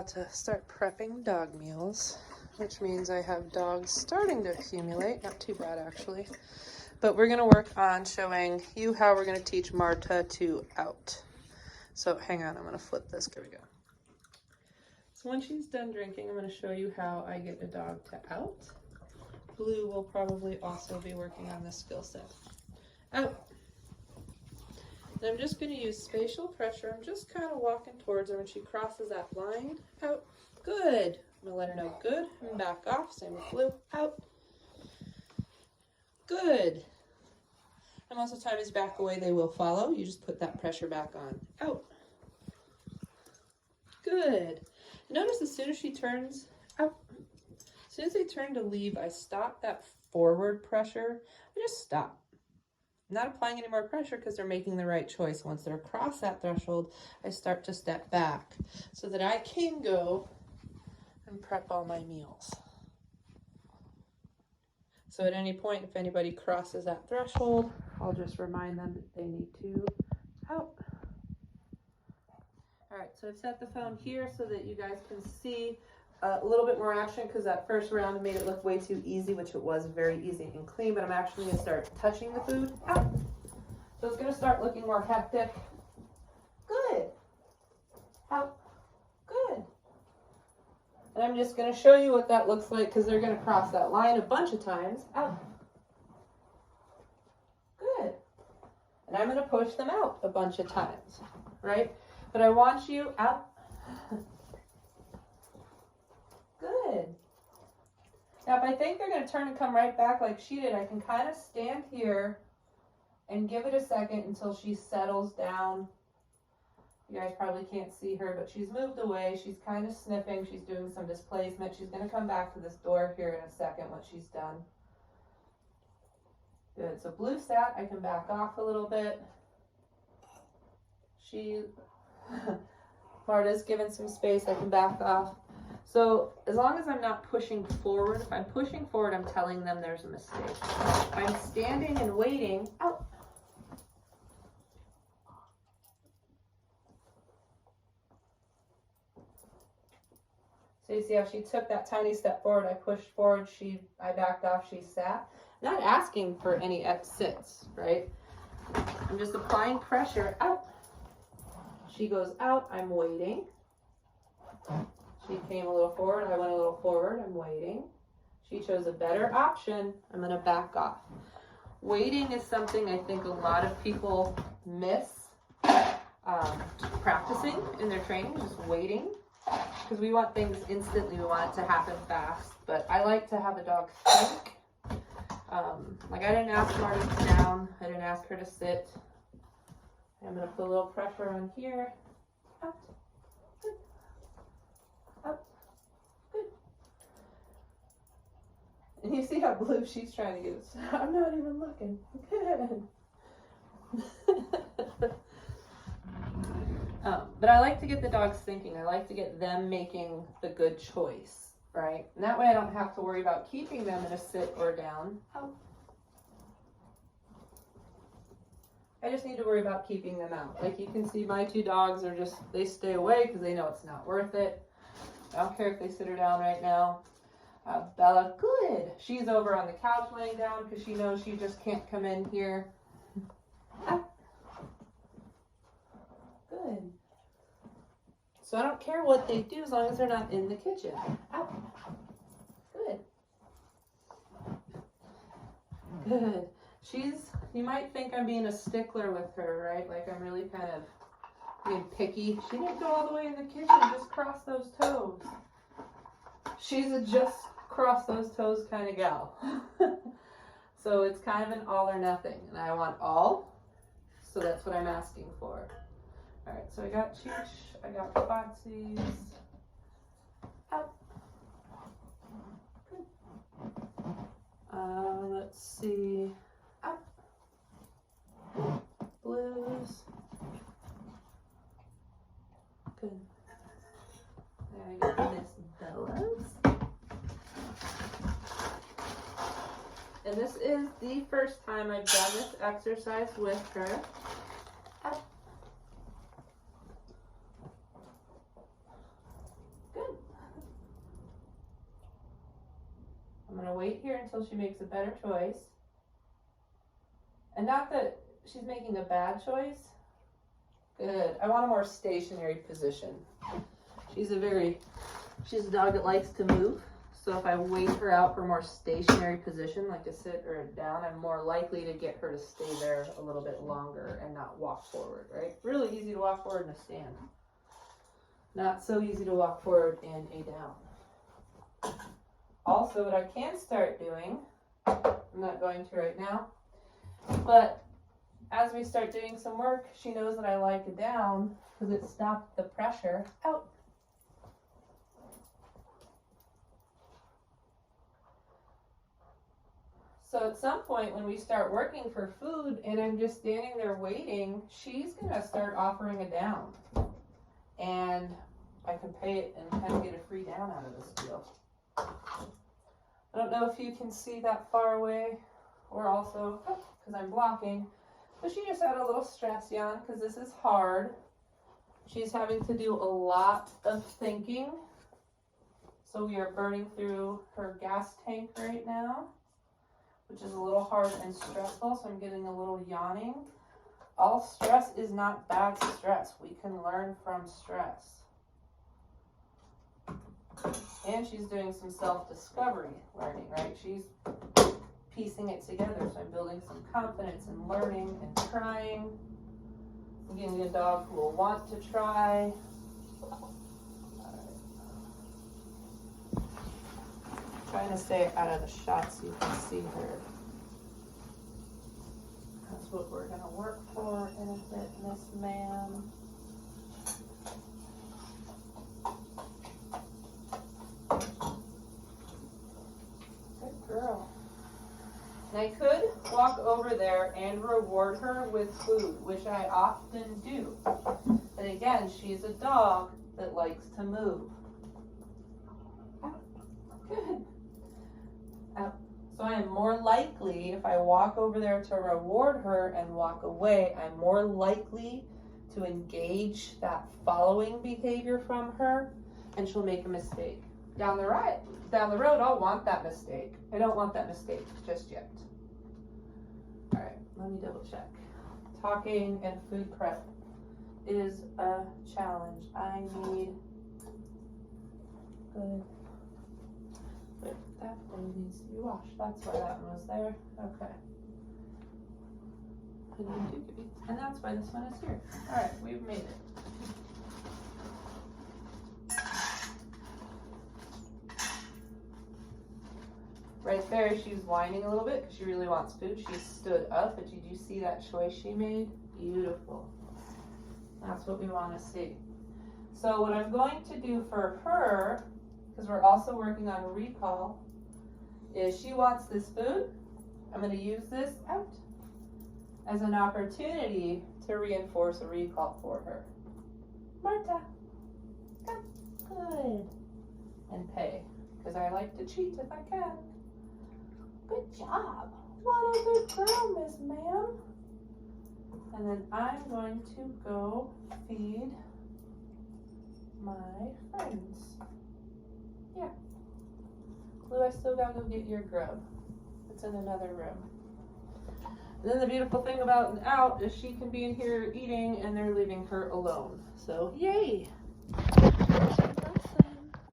about to start prepping dog meals, which means I have dogs starting to accumulate. Not too bad, actually. But we're going to work on showing you how we're going to teach Marta to out. So hang on, I'm going to flip this. Here we go. So when she's done drinking, I'm going to show you how I get a dog to out. Blue will probably also be working on this skill set. Out. And I'm just going to use spatial pressure. I'm just kind of walking towards her when she crosses that line. Out. Good. I'm going to let her know good and back off. Same with Blue. Out. Good. And most of the time as you back away, they will follow. You just put that pressure back on. Out. Good. Notice as soon as she turns out, as soon as they turn to leave, I stop that forward pressure. I just stop. I'm not applying any more pressure because they're making the right choice. Once they're across that threshold, I start to step back so that I can go and prep all my meals. So at any point, if anybody crosses that threshold, I'll just remind them that they need to out. All right, so I've set the phone here so that you guys can see a little bit more action, because that first round made it look way too easy, which it was very easy and clean, but I'm actually going to start touching the food out. So it's going to start looking more hectic. Good. Out. Good. And I'm just going to show you what that looks like, because they're going to cross that line a bunch of times. Out. Good. And I'm going to push them out a bunch of times, right? But I want you out. Good. Now, if I think they're going to turn and come right back like she did, I can kind of stand here and give it a second until she settles down. You guys probably can't see her, but she's moved away. She's kind of sniffing. She's doing some displacement. She's going to come back to this door here in a second when she's done. Good. So Blue sat. I can back off a little bit. Marta's given some space. I can back off. So as long as I'm not pushing forward, if I'm pushing forward, I'm telling them there's a mistake. If I'm standing and waiting, out. So you see how she took that tiny step forward, I pushed forward, I backed off, she sat. Not asking for any sits, right? I'm just applying pressure, out. She goes out, I'm waiting. She came a little forward, I went a little forward, I'm waiting. She chose a better option, I'm going to back off. Waiting is something I think a lot of people miss practicing in their training, just waiting. Because we want things instantly, we want it to happen fast. But I like to have a dog think. Like I didn't ask Marta to sit down, I didn't ask her to sit. I'm going to put a little pressure on here. Out. Good. Out. Good. And you see how Blue, she's trying to get it. I'm not even looking. Good. But I like to get the dogs thinking. I like to get them making the good choice, right? And that way I don't have to worry about keeping them in a sit or down. Out. I just need to worry about keeping them out. Like you can see my two dogs are just, they stay away because they know it's not worth it. I don't care if they sit her down right now. Bella, good. She's over on the couch laying down because she knows she just can't come in here. Good. So I don't care what they do as long as they're not in the kitchen. Out. Good. Good. You might think I'm being a stickler with her, right? Like I'm really kind of being picky. She didn't go all the way in the kitchen, just cross those toes. She's a just cross those toes kind of gal. So it's kind of an all or nothing. And I want all, so that's what I'm asking for. All right, so I got Cheech, I got Foxy's. Out. Good. Let's see. Out. Blues. Good. I got Miss Bella's. And this is the first time I've done this exercise with her. Up. Good. wait here until she makes a better choice. And not that she's making a bad choice. Good. I want a more stationary position. She's a dog that likes to move. So if I wait her out for a more stationary position, like a sit or a down, I'm more likely to get her to stay there a little bit longer and not walk forward, right? Really easy to walk forward in a stand. Not so easy to walk forward in a down. Also, what I can start doing, I'm not going to right now, but as we start doing some work, she knows that I like a down because it stopped the pressure out. So at some point when we start working for food and I'm just standing there waiting, she's going to start offering a down. And I can pay it and kind of get a free down out of this deal. I don't know if you can see that far away or also, because I'm blocking, but she just had a little stress yawn because this is hard. She's having to do a lot of thinking. So we are burning through her gas tank right now, which is a little hard and stressful, so I'm getting a little yawning. All stress is not bad stress. We can learn from stress. And she's doing some self-discovery learning, right? She's piecing it together, so I'm building some confidence and learning and trying. I'm getting a dog who will want to try. Trying to stay out of the shot so you can see her. That's what we're going to work for in a bit, Miss Ma'am. Good girl. And I could walk over there and reward her with food, which I often do. But again, she's a dog that likes to move. Good. So I am more likely, if I walk over there to reward her and walk away, I'm more likely to engage that following behavior from her, and she'll make a mistake. Down the road, I'll want that mistake. I don't want that mistake just yet. All right, let me double check. Talking and food prep is a challenge. I need good. But that one needs to be washed. That's why that one was there. Okay. And that's why this one is here. All right, we've made it. Right there, she's whining a little bit because she really wants food. She stood up, but did you see that choice she made? Beautiful. That's what we want to see. So what I'm going to do for her, because we're also working on recall, is she wants this food. I'm going to use this out as an opportunity to reinforce a recall for her. Marta, come. Good. And pay, because I like to cheat if I can. Good job. What a good girl, Miss Ma'am. And then I'm going to go feed my friends. Yeah. Blue, I still gotta go get your grub. It's in another room. And then the beautiful thing about and out is she can be in here eating and they're leaving her alone. So, yay.